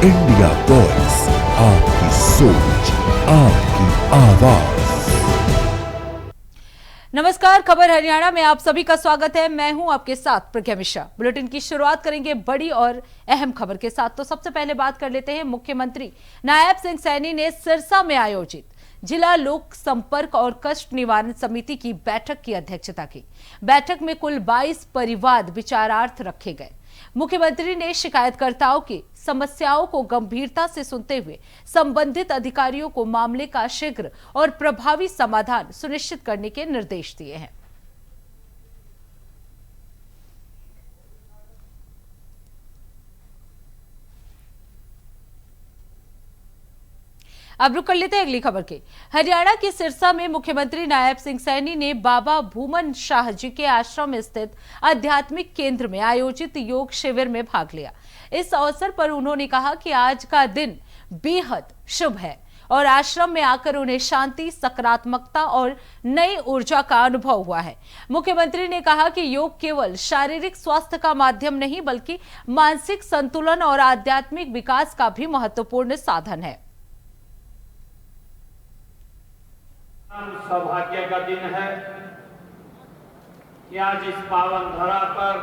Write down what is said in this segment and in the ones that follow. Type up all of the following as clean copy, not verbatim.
India voice, आपकी सोच, आपकी आवाज। नमस्कार, खबर हरियाणा में आप सभी का स्वागत है। मैं हूं आपके साथ प्रज्ञा मिश्रा। बुलेटिन की शुरुआत करेंगे बड़ी और अहम खबर के साथ। तो सबसे पहले बात कर लेते हैं मुख्यमंत्री नायब सिंह सैनी ने सिरसा में आयोजित जिला लोक संपर्क और कष्ट निवारण समिति की बैठक की अध्यक्षता की। बैठक में कुल 22 परिवाद विचारार्थ रखे गए। मुख्यमंत्री ने शिकायतकर्ताओं की समस्याओं को गंभीरता से सुनते हुए संबंधित अधिकारियों को मामले का शीघ्र और प्रभावी समाधान सुनिश्चित करने के निर्देश दिए हैं। अब रुक कर लेते हैं अगली खबर के। हरियाणा के सिरसा में मुख्यमंत्री नायब सिंह सैनी ने बाबा भूमन शाह जी के आश्रम में स्थित आध्यात्मिक केंद्र में आयोजित योग शिविर में भाग लिया। इस अवसर पर उन्होंने कहा कि आज का दिन बेहद शुभ है और आश्रम में आकर उन्हें शांति, सकारात्मकता और नई ऊर्जा का अनुभव हुआ है। मुख्यमंत्री ने कहा कि योग केवल शारीरिक स्वास्थ्य का माध्यम नहीं बल्कि मानसिक संतुलन और आध्यात्मिक विकास का भी महत्वपूर्ण साधन है। सौभाग्य का दिन है कि आज इस पावन धरा पर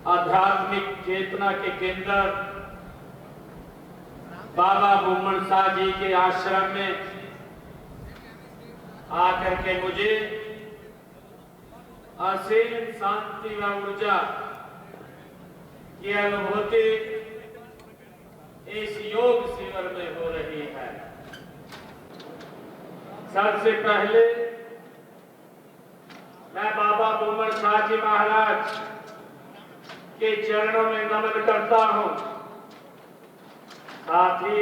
आध्यात्मिक चेतना के केंद्र बाबा भूमन शाह जी के आश्रम में आकर के मुझे असीम शांति व ऊर्जा की अनुभूति इस योग शिविर में हो रही है। सबसे पहले मैं बाबा भूमन शाह जी महाराज के चरणों में नमन करता हूं। साथ ही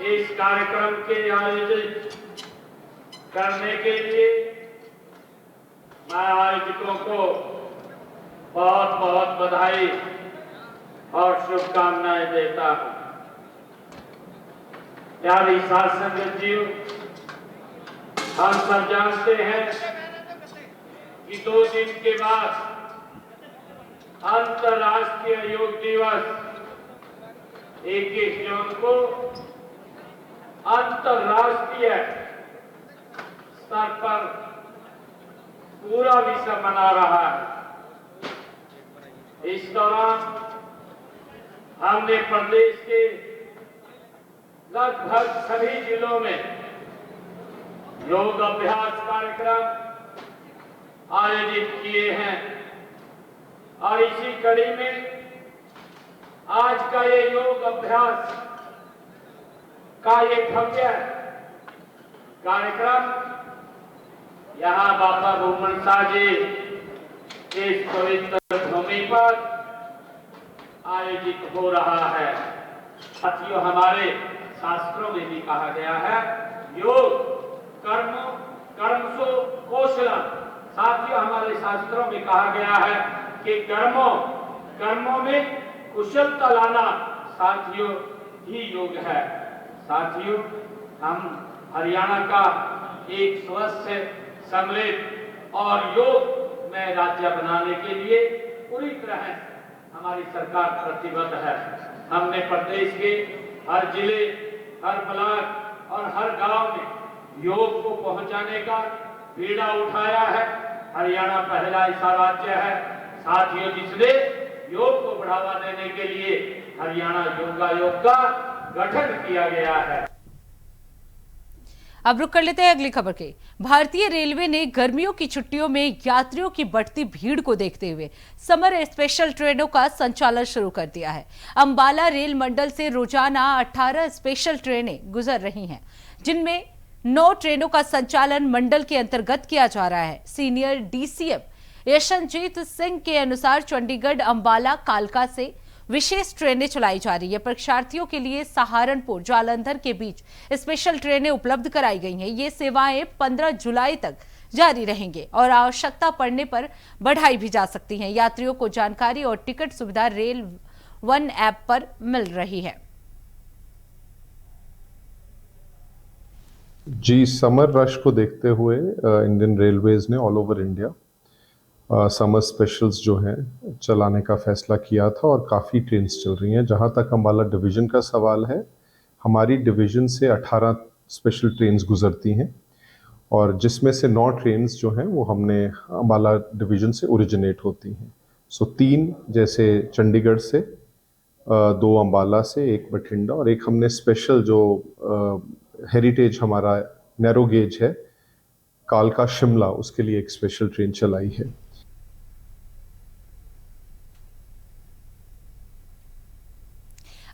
इस कार्यक्रम के आयोजित करने के लिए मैं आयोजकों को बहुत बहुत बधाई और शुभकामनाएं देता हूं। प्यारी साध संगत जी, हम सब जानते हैं कि 2 दिन के बाद अंतर्राष्ट्रीय योग दिवस 21 जून को अंतर्राष्ट्रीय स्तर पर पूरा विश्व मना रहा है। इस दौरान हमने प्रदेश के लगभग सभी जिलों में योग अभ्यास कार्यक्रम आयोजित किए हैं और इसी कड़ी में आज का ये योग अभ्यास का ये भव्य कार्यक्रम यहाँ बाबा भूमन शाह जी के इस पवित्र भूमि पर आयोजित हो रहा है। साथियों, हमारे शास्त्रों में भी कहा गया है योग कर्मसु कौशलम। साथियों, हमारे शास्त्रों में कहा गया है कि कर्मों में कुशलता लाना साथियों ही योग है। साथियों, हम हरियाणा का एक स्वस्थ, सम्मिलित और योग में राज्य बनाने के लिए पूरी तरह हमारी सरकार प्रतिबद्ध है। हमने प्रदेश के हर जिले, हर ब्लॉक और हर गांव में योग को पहुंचाने का बीड़ा उठाया है। हरियाणा पहला ऐसा राज्य है साथियों जिसने योग को बढ़ावा देने के लिए हरियाणा योगायोग का गठन किया गया है। अब रुक कर लेते हैं अगली खबर के। भारतीय रेलवे ने गर्मियों की छुट्टियों में यात्रियों की बढ़ती भीड़ को देखते हुए समर स्पेशल ट्रेनों का संचालन शुरू कर दिया है। अंबाला रेल मंडल से रोजाना 18 स्पेशल ट्रेनें गुजर रही हैं, जिनमें 9 ट्रेनों का संचालन मंडल के अंतर्गत किया जा रहा है। सीनियर डीसीएम यशनजीत सिंह के अनुसार चंडीगढ़, अंबाला, कालका से विशेष ट्रेनें चलाई जा रही है। परीक्षार्थियों के लिए सहारनपुर, जालंधर के बीच स्पेशल ट्रेनें उपलब्ध कराई गई हैं। ये सेवाएं 15 जुलाई तक जारी रहेंगे और आवश्यकता पड़ने पर बढ़ाई भी जा सकती हैं। यात्रियों को जानकारी और टिकट सुविधा रेल वन ऐप पर मिल रही है। जी, समर रश को देखते हुए इंडियन रेलवेज ने all over India summer specials जो हैं चलाने का फ़ैसला किया था और काफ़ी ट्रेन्स चल रही हैं। जहाँ तक अम्बाला डिवीज़न का सवाल है, हमारी डिवीज़न से 18 स्पेशल ट्रेन्स गुज़रती हैं और जिसमें से 9 ट्रेन्स जो हैं वो हमने अम्बाला डिवीज़न से ओरिजिनेट होती हैं। सो 3 जैसे चंडीगढ़ से, 2 अम्बाला से, 1 बठिंडा और 1 हमने स्पेशल जो हेरिटेज हमारा नैरो गेज है कालका शिमला, उसके लिए एक स्पेशल ट्रेन चलाई है।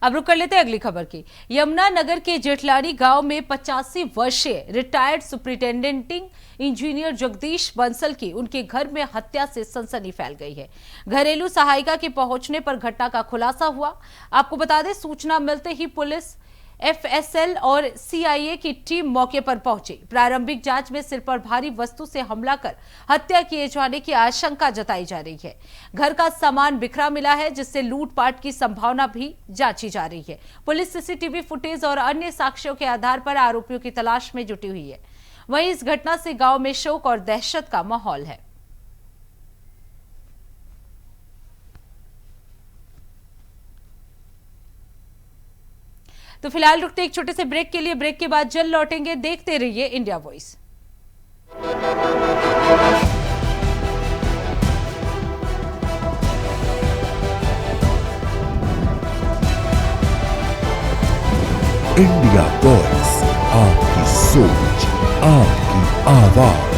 अब रुक कर लेते हैं अगली खबर की। यमुनानगर के जेठलानी गांव में 85 वर्षीय रिटायर्ड सुपरिटेंडेंटिंग इंजीनियर जगदीश बंसल की उनके घर में हत्या से सनसनी फैल गई है। घरेलू सहायिका के पहुंचने पर घटना का खुलासा हुआ। आपको बता दें, सूचना मिलते ही पुलिस, एफएसएल और सीआईए की टीम मौके पर पहुंची। प्रारंभिक जांच में सिर पर भारी वस्तु से हमला कर हत्या किए जाने की आशंका जताई जा रही है। घर का सामान बिखरा मिला है, जिससे लूटपाट की संभावना भी जांची जा रही है। पुलिस सीसीटीवी फुटेज और अन्य साक्ष्यों के आधार पर आरोपियों की तलाश में जुटी हुई है। वहीं इस घटना से गांव में शोक और दहशत का माहौल है। तो फिलहाल रुकते एक छोटे से ब्रेक के लिए। ब्रेक के बाद जल्द लौटेंगे। देखते रहिए इंडिया वॉइस। इंडिया वॉइस, आपकी सोच, आपकी आवाज।